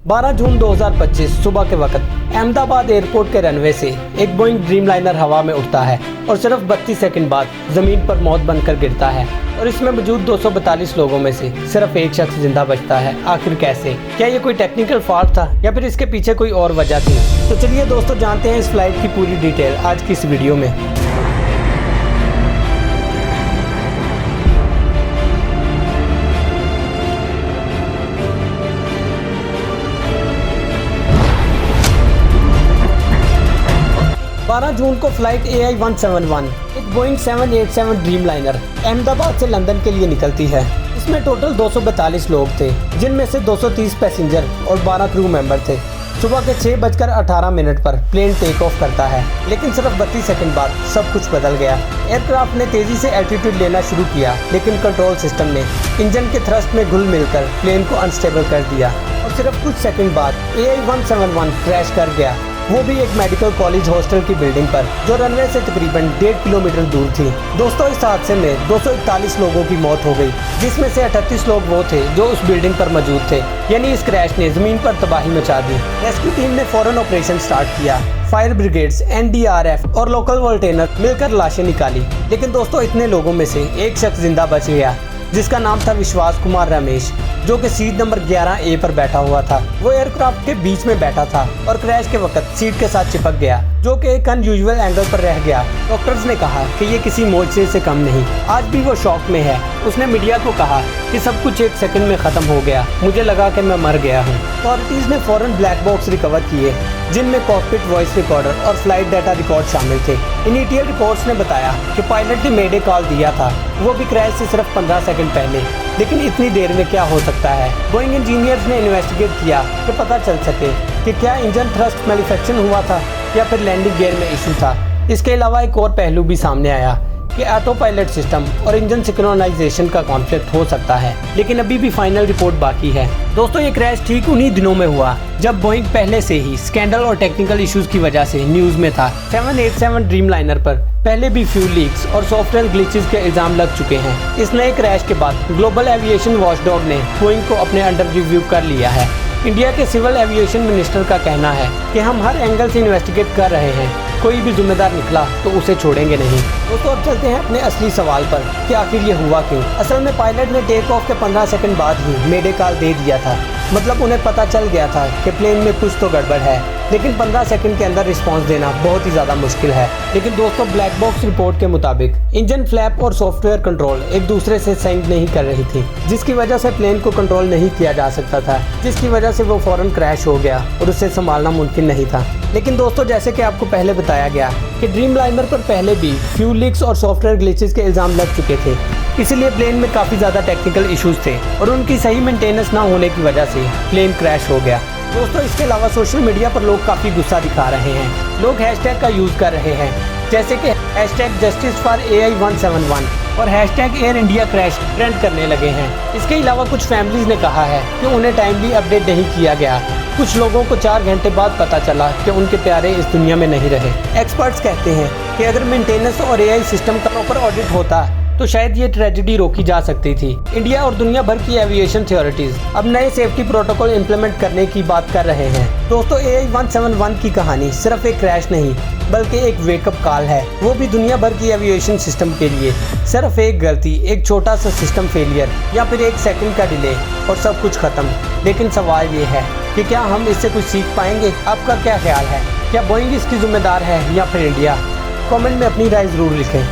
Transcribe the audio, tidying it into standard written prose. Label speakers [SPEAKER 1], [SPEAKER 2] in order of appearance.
[SPEAKER 1] 12 जून 2025 सुबह के वक्त अहमदाबाद एयरपोर्ट के रनवे से एक बोइंग ड्रीमलाइनर हवा में उड़ता है और सिर्फ 32 सेकंड बाद जमीन पर मौत बनकर गिरता है और इसमें मौजूद 242 लोगों में से सिर्फ एक शख्स जिंदा बचता है। आखिर कैसे? क्या ये कोई टेक्निकल फॉल्ट था या फिर इसके पीछे कोई और वजह थी? तो चलिए दोस्तों जानते हैं इस फ्लाइट की पूरी डिटेल आज की इस वीडियो में। 12 जून को फ्लाइट AI-171 एक बोइंग 787 ड्रीमलाइनर अहमदाबाद से लंदन के लिए निकलती है। इसमें टोटल 242 लोग थे, जिनमें से 230 पैसेंजर और 12 क्रू मेंबर थे। सुबह के 6:18 पर प्लेन टेक ऑफ करता है, लेकिन सिर्फ 32 सेकंड बाद सब कुछ बदल गया। एयरक्राफ्ट ने तेजी से एल्टीट्यूड लेना शुरू किया, लेकिन कंट्रोल सिस्टम ने इंजन के थ्रस्ट में घुल मिलकर प्लेन को अनस्टेबल कर दिया और सिर्फ कुछ सेकंड बाद AI-171 क्रैश कर गया, वो भी एक मेडिकल कॉलेज हॉस्टल की बिल्डिंग पर, जो रनवे से तकरीबन 1.5 किलोमीटर दूर थी। दोस्तों इस हादसे में 241 लोगों की मौत हो गई, जिसमें से 38 लोग वो थे जो उस बिल्डिंग पर मौजूद थे। यानी इस क्रैश ने जमीन पर तबाही मचा दी। रेस्क्यू टीम ने फौरन ऑपरेशन स्टार्ट किया। फायर ब्रिगेड्स, NDRF और लोकल वॉलंटियर मिलकर लाशें निकाली, लेकिन दोस्तों इतने लोगों में से एक शख्स जिंदा बच गया, जिसका नाम था विश्वास कुमार रमेश, जो कि सीट नंबर 11A पर बैठा हुआ था। वो एयरक्राफ्ट के बीच में बैठा था और क्रैश के वक्त सीट के साथ चिपक गया, जो कि एक अनयूजुअल एंगल पर रह गया। डॉक्टर्स ने कहा कि ये किसी मोर्चे से कम नहीं। आज भी वो शॉक में है। उसने मीडिया को कहा कि सब कुछ 1 सेकंड में खत्म हो गया, मुझे लगा कि मैं मर गया हूँ। अथॉरिटीज ने फौरन ब्लैक बॉक्स रिकवर किए, जिनमें कॉकपिट वॉइस रिकॉर्डर और फ्लाइट डाटा रिकॉर्ड शामिल थे। इनिशियल रिपोर्ट्स ने बताया कि पायलट ने मेडे कॉल दिया था, वो भी क्रैश से सिर्फ 15 सेकंड पहले। लेकिन इतनी देर में क्या हो सकता है? बोइंग इंजीनियर्स ने इन्वेस्टिगेट किया कि पता चल सके कि क्या इंजन थ्रस्ट मैन्युफैक्चरिंग हुआ था या फिर लैंडिंग गियर में इशू था। इसके अलावा एक और पहलू भी सामने आया कि ऑटो पायलट सिस्टम और इंजन सिंक्रोनाइजेशन का कॉन्फ्लिक्ट हो सकता है, लेकिन अभी भी फाइनल रिपोर्ट बाकी है। दोस्तों ये क्रैश ठीक उन्हीं दिनों में हुआ जब बोइंग पहले से ही स्कैंडल और टेक्निकल इश्यूज की वजह से न्यूज में था। 787 ड्रीमलाइनर पर पहले भी फ्यूल लीक्स और सॉफ्टवेयर ग्लिचेस के इल्जाम लग चुके हैं। इस नए क्रैश के बाद ग्लोबल एविएशन वॉचडॉग ने बोइंग को अपने अंडर रिव्यू कर लिया है। इंडिया के सिविल एविएशन मिनिस्टर का कहना है कि हम हर एंगल से इन्वेस्टिगेट कर रहे हैं, कोई भी जिम्मेदार निकला तो उसे छोड़ेंगे नहीं। दोस्तों अब चलते हैं अपने असली सवाल पर कि आखिर ये हुआ क्यों। असल में पायलट ने टेक ऑफ के 15 सेकंड बाद ही मेडे कॉल दे दिया था, मतलब उन्हें पता चल गया था कि प्लेन में कुछ तो गड़बड़ है, लेकिन 15 सेकंड के अंदर रिस्पांस देना बहुत ही ज़्यादा मुश्किल है। लेकिन दोस्तों ब्लैक बॉक्स रिपोर्ट के मुताबिक इंजन फ्लैप और सॉफ्टवेयर कंट्रोल एक दूसरे से सिंक नहीं कर रही थी, जिसकी वजह से प्लेन को कंट्रोल नहीं किया जा सकता था, जिसकी वजह से वो फौरन क्रैश हो गया और उसे संभालना मुमकिन नहीं था। लेकिन दोस्तों जैसे कि आपको पहले बताया गया कि ड्रीमलाइनर पर पहले भी फ्यूल लीक्स और सॉफ्टवेयर ग्लिचेस के इल्जाम लग चुके थे, इसीलिए प्लेन में काफ़ी ज़्यादा टेक्निकल इश्यूज थे और उनकी सही मेंटेनेंस ना होने की वजह से प्लेन क्रैश हो गया। दोस्तों इसके अलावा सोशल मीडिया पर लोग काफ़ी गुस्सा दिखा रहे हैं। लोग हैशटैग का यूज़ कर रहे हैं, जैसे कि #JusticeForAI-171 और #AirIndiaCrash ट्रेंड करने लगे हैं। इसके अलावा कुछ फैमिलीज ने कहा है कि उन्हें टाइमली अपडेट नहीं किया गया। कुछ लोगों को 4 घंटे बाद पता चला कि उनके प्यारे इस दुनिया में नहीं रहे। एक्सपर्ट्स कहते हैं कि अगर मेंटेनेंस और AI सिस्टम का प्रॉपर ऑडिट होता तो शायद ये ट्रेजेडी रोकी जा सकती थी। इंडिया और दुनिया भर की एविएशन अथॉरिटीज अब नए सेफ्टी प्रोटोकॉल इंप्लीमेंट करने की बात कर रहे हैं। दोस्तों AI-171 की कहानी सिर्फ एक क्रैश नहीं, बल्कि एक वेकअप कॉल है, वो भी दुनिया भर की एविएशन सिस्टम के लिए। सिर्फ एक गलती, एक छोटा सा सिस्टम फेलियर या फिर 1 सेकंड का डिले और सब कुछ खत्म। लेकिन सवाल ये है कि क्या हम इससे कुछ सीख पाएंगे? आपका क्या ख्याल है? क्या बोइंग इसकी जिम्मेदार है या फिर इंडिया? कमेंट में अपनी राय ज़रूर लिखें।